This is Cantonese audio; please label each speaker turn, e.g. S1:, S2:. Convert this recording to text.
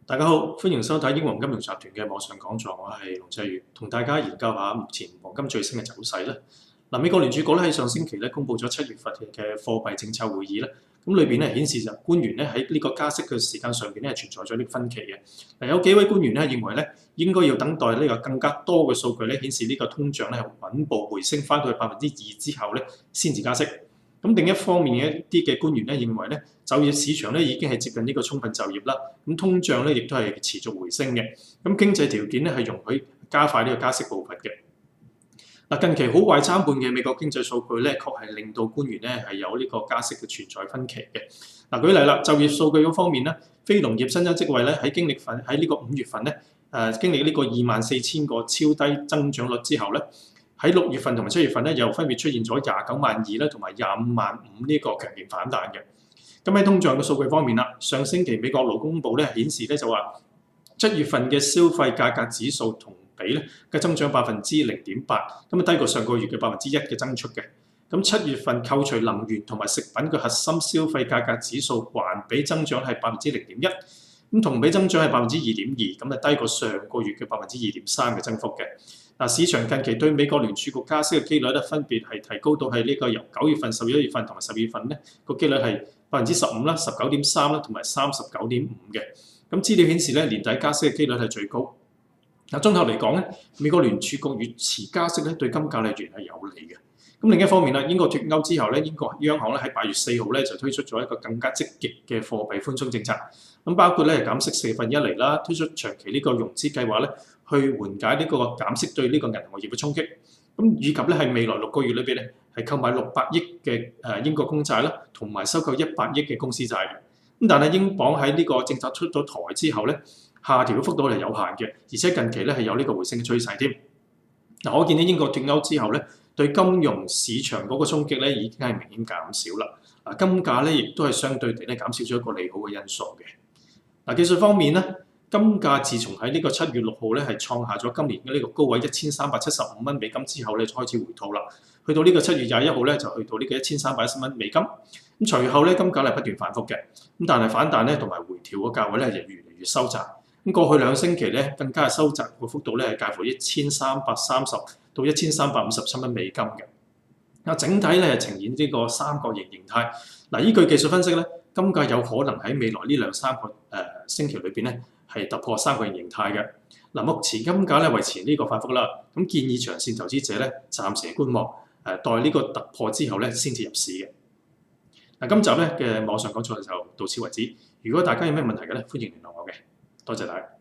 S1: 大家好，歡迎收睇英皇金融集團嘅網上講座，我係龍濟宇，同大家研究下目前黃金最新嘅走勢啦。美國聯儲局咧喺上星期咧公布咗7月份嘅貨幣政策會議咧，咁裏邊咧顯示就官員咧喺呢個加息嘅時間上邊咧存在咗啲分歧嘅。有幾位官員咧認為咧應該要等待呢個更加多嘅數據咧顯示呢個通脹咧係穩步回升翻到去2%之後咧先至加息。咁另一方面嘅一啲嘅官員咧認為咧就業市場咧已經係接近呢個充分就業啦，咁通脹咧亦都係持續回升嘅，咁經濟條件咧係容許加快呢個加息步伐嘅。近期好壞參半嘅美國經濟數據咧，確係令到官員咧係有呢個加息嘅存在分歧嘅。舉例啦，就業數據嗰方面咧，非農業新增職位咧喺呢個5月份咧經歷呢個24,000個超低增長率之後咧，喺6月份同埋7月份咧，又分別出現咗29.2萬啦，同埋25.5萬呢個強勁反彈嘅。咁喺通脹嘅數據方面啦，上星期美國勞工部咧顯示咧就話7月份嘅消費價格指數同比咧嘅增長0.8%，咁低過上個月嘅1%嘅增速嘅。咁7月份扣除能源同埋食品嘅核心消費價格指數環比增長係0.1%，咁同比增長係2.2%，咁低過上個月嘅2.3%嘅增幅嘅。市場近期對美國聯儲局加息嘅機率咧，分別係提高到係呢個由9月份、11月份同埋12月份咧個機率係15%啦、19.3%啦同埋39.5%嘅。咁資料顯示咧年底加息嘅機率係最高。綜合嚟講咧，美國聯儲局越遲加息咧對金價嚟源係有利嘅。咁另一方面啦，英國脫歐之後咧，英國央行咧喺8月4號咧就推出咗一個更加積極嘅貨幣寬鬆政策。咁包括咧減息1/4厘啦，推出長期呢個融資計劃咧，去緩解呢個減息對呢個銀行業嘅衝擊。咁以及咧係未來6個月裏邊咧係購買600億嘅英國公債啦，同埋收購100億嘅公司債嘅。咁但係英鎊喺呢個政策出咗台之後咧，下調嘅幅度係有限嘅，而且近期咧係有呢個回升嘅趨勢添。我見到英國脫歐之後咧，對金融市場嗰個衝擊咧已經係明顯減少啦。金價咧亦都係相對地咧減少咗一個利好嘅因素嘅。技術方面咧，金價自從喺呢個7月6號咧係創下咗今年嘅呢個高位1375蚊美金之後咧，就開始回吐啦。去到呢個7月21號咧，就去到呢個1310蚊美金。咁隨後咧，金價係不斷反覆嘅，咁但係反彈咧同埋回調嘅價位咧就越嚟越收窄。咁過去2星期咧，更加係收窄個幅度咧係介乎1330到1357蚊美金嘅。整體咧係呈現呢個三角形形態。依據技術分析咧，金價有可能喺未來呢2-3個星期裏邊咧係突破三角形形態嘅。目前金價咧維持呢個反覆啦，咁建議長線投資者咧暫時觀望，待呢個突破之後咧先至入市嘅。今集咧嘅網上講座就到此為止。如果大家有咩問題嘅咧，歡迎聯絡我嘅。多謝大家。